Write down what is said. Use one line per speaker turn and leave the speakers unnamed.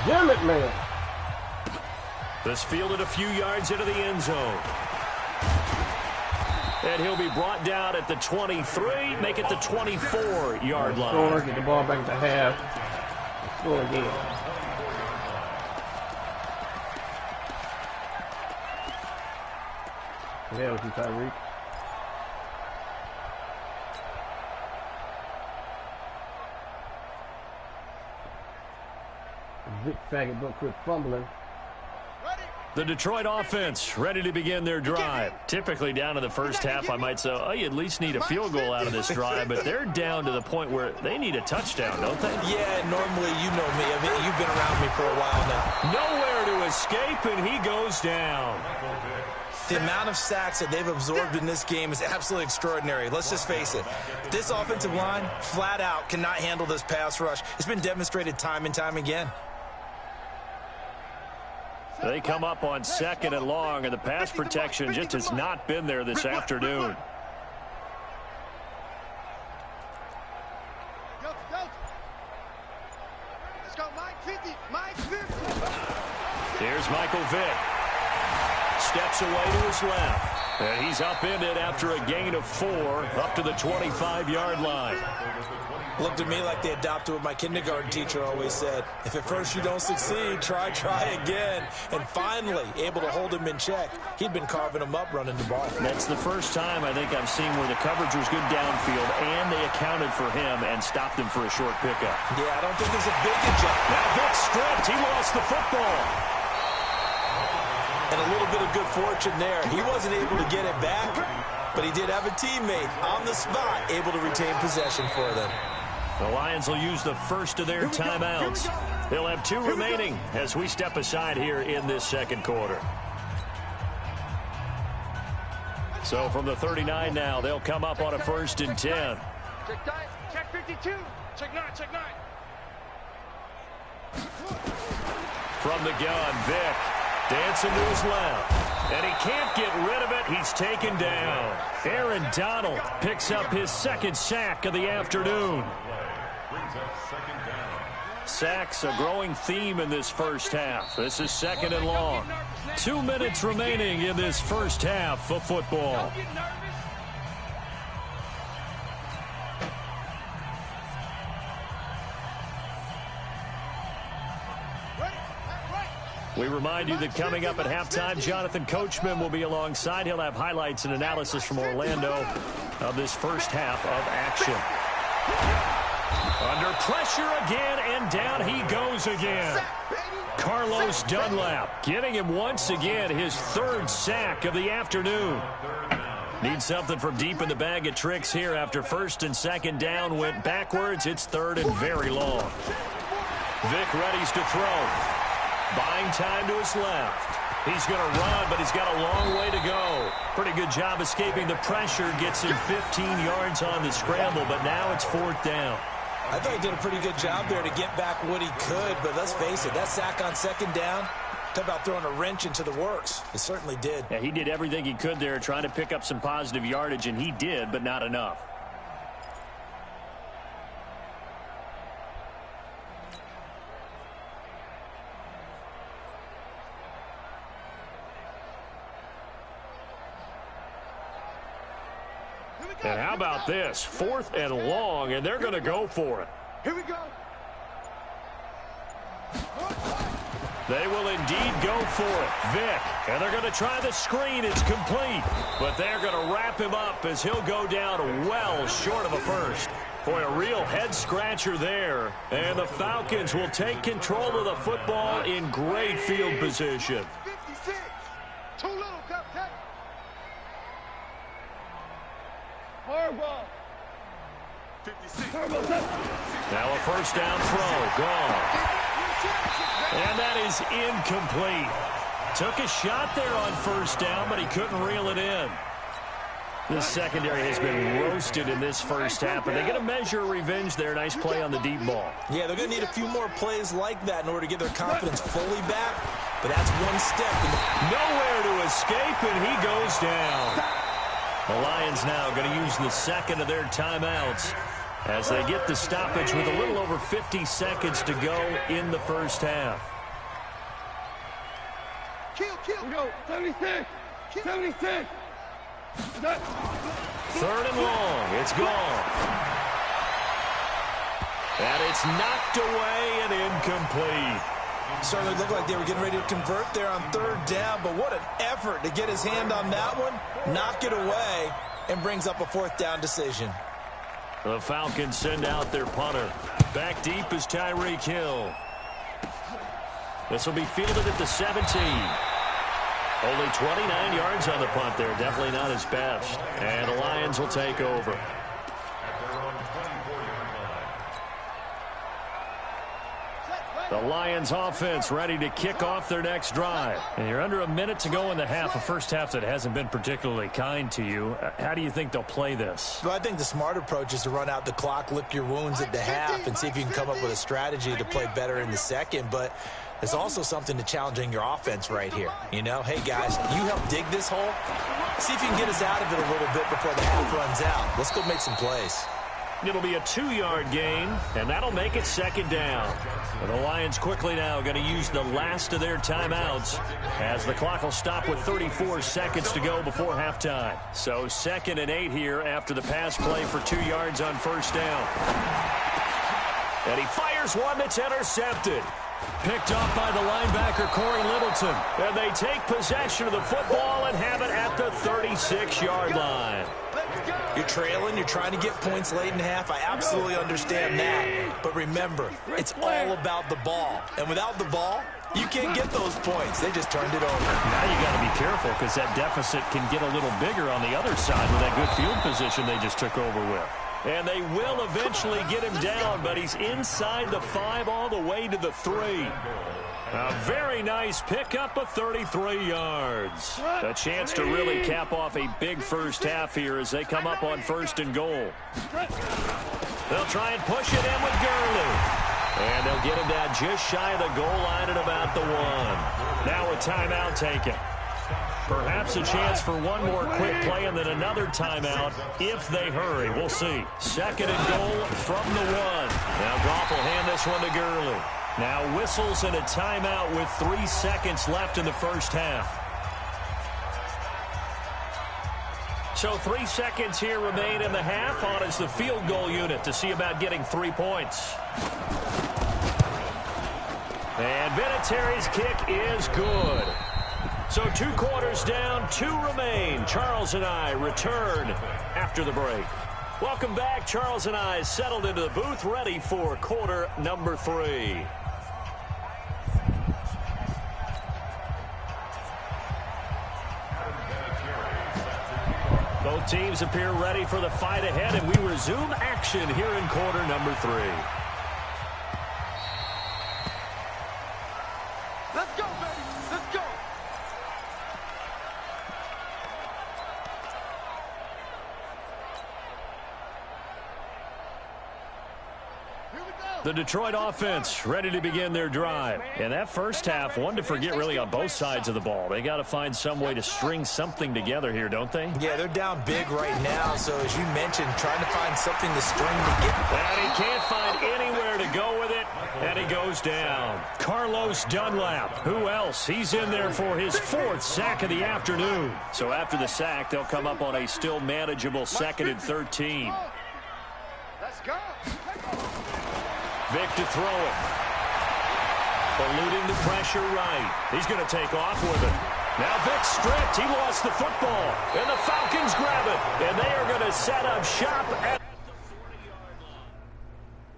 Damn it, man.
This fielded a few yards into the end zone. And he'll be brought down at the 23, make it the 24-yard line.
Score, get the ball back to half. Score again. Yeah, with you, Tyreek. Vic Faggot don't quit fumbling.
The Detroit offense ready to begin their drive. Typically down in the first half, I might say, oh, you at least need a field goal out of this drive, but they're down to the point where they need a touchdown, don't they?
Yeah, normally you know me. I mean, you've been around me for a while now.
Nowhere to escape, and he goes down.
The amount of sacks that they've absorbed in this game is absolutely extraordinary. Let's just face it. This offensive line, flat out, cannot handle this pass rush. It's been demonstrated time and time again.
They come up on 2nd and long, and the pass protection just has not been there this afternoon. Here's Michael Vick. Steps away to his left. And he's upended after a gain of 4 up to the 25-yard line.
Looked at me like they adopted what my kindergarten teacher always said. If at first you don't succeed, try again. And finally, able to hold him in check. He'd been carving him up running the ball.
That's the first time I think I've seen where the coverage was good downfield, and they accounted for him and stopped him for a short pickup.
Yeah, I don't think there's a big adjustment.
Now Vick stripped. He lost the football.
And a little bit of good fortune there. He wasn't able to get it back, but he did have a teammate on the spot able to retain possession for them.
The Lions will use the first of their timeouts. They'll have 2 remaining as we step aside here in this second quarter. So from the 39 now, they'll come up on a 1st and 10.
Check 52. Check 9.
From the gun, Vick dancing to his left. And he can't get rid of it. He's taken down. Aaron Donald picks up his 2nd sack of the afternoon. Sacks a growing theme in this first half. This is 2nd and long. 2 minutes remaining in this first half of football. We remind you that coming up at halftime, Jonathan Coachman will be alongside. He'll have highlights and analysis from Orlando of this first half of action. Under pressure again, and down he goes again. Carlos Dunlap getting him once again his 3rd sack of the afternoon. Needs something from deep in the bag of tricks here after 1st and 2nd down went backwards. It's 3rd and very long. Vick readies to throw. Buying time to his left. He's going to run, but he's got a long way to go. Pretty good job escaping the pressure. Gets him 15 yards on the scramble, but now it's 4th down.
I thought he did a pretty good job there to get back what he could, but let's face it, that sack on 2nd down, talk about throwing a wrench into the works. It certainly did.
Yeah, he did everything he could there trying to pick up some positive yardage, and he did, but not enough. And how about this? 4th and long, and they're going to go for it.
Here we go.
They will indeed go for it. Vick, and they're going to try the screen. It's complete, but they're going to wrap him up as he'll go down well short of a first. Boy, a real head-scratcher there, and the Falcons will take control of the football in great field position.
56. Too little, Captain. Horrible. 56.
Now a 1st down throw. Gone. And that is incomplete. Took a shot there on 1st down, but he couldn't reel it in. This secondary has been roasted in this first half, but they're going to measure revenge there. Nice play on the deep ball.
Yeah, they're going to need a few more plays like that in order to get their confidence fully back, but that's one step.
Nowhere to escape, and he goes down. The Lions now going to use the 2nd of their timeouts as they get the stoppage with a little over 50 seconds to go in the first half.
We go, 76. 76.
Third and long. It's gone. And it's knocked away and incomplete.
Certainly looked like they were getting ready to convert there on third down, but what an effort to get his hand on that one, knock it away, and brings up a fourth down decision.
The Falcons send out their punter. Back deep is Tyreek Hill. This will be fielded at the 17. Only 29 yards on the punt there. Definitely not his best. And the Lions will take over. The Lions offense ready to kick off their next drive. And you're under a minute to go in the half, a first half that hasn't been particularly kind to you. How do you think they'll play this?
Well, I think the smart approach is to run out the clock, lick your wounds at the half, and see if you can come up with a strategy to play better in the second. But there's also something to challenging your offense right here. You know, hey, guys, you help dig this hole. See if you can get us out of it a little bit before the half runs out. Let's go make some plays.
It'll be a 2-yard gain, and that'll make it second down. And the Lions quickly now going to use the last of their timeouts as the clock will stop with 34 seconds to go before halftime. So 2nd and 8 here after the pass play for 2 yards on first down. And he fires one that's intercepted. Picked off by the linebacker, Corey Littleton. And they take possession of the football and have it at the 36-yard line.
You're trailing, you're trying to get points late in half. I absolutely understand that. But remember, it's all about the ball. And without the ball, you can't get those points. They just turned it over.
Now you got to be careful because that deficit can get a little bigger on the other side with that good field position they just took over with. And they will eventually get him down, but he's inside the 5 all the way to the 3. A very nice pickup of 33 yards. A chance to really cap off a big first half here as they come up on 1st and goal. They'll try and push it in with Gurley. And they'll get him down just shy of the goal line at about the 1. Now a timeout taken. Perhaps a chance for one more quick play and then another timeout if they hurry. We'll see. 2nd and goal from the 1. Now Goff will hand this one to Gurley. Now whistles and a timeout with 3 seconds left in the first half. So 3 seconds here remain in the half. On is the field goal unit to see about getting 3 points. And Vinatieri's kick is good. So 2 quarters down, 2 remain. Charles and I return after the break. Welcome back. Charles and I settled into the booth ready for quarter number 3. Both teams appear ready for the fight ahead, and we resume action here in quarter number 3.
Let's go, baby. Let's go.
The Detroit offense ready to begin their drive. And that first half, one to forget really on both sides of the ball. They got to find some way to string something together here, don't they?
Yeah, they're down big right now. So as you mentioned, trying to find something to string together.
And he can't find anywhere to go with it. And he goes down. Carlos Dunlap. Who else? He's in there for his 4th sack of the afternoon. So after the sack, they'll come up on a still manageable 2nd and 13.
Let's go.
Vic to throw it. Eluding the pressure right. He's going to take off with it. Now Vic stripped. He lost the football. And the Falcons grab it. And they are going to set up shop at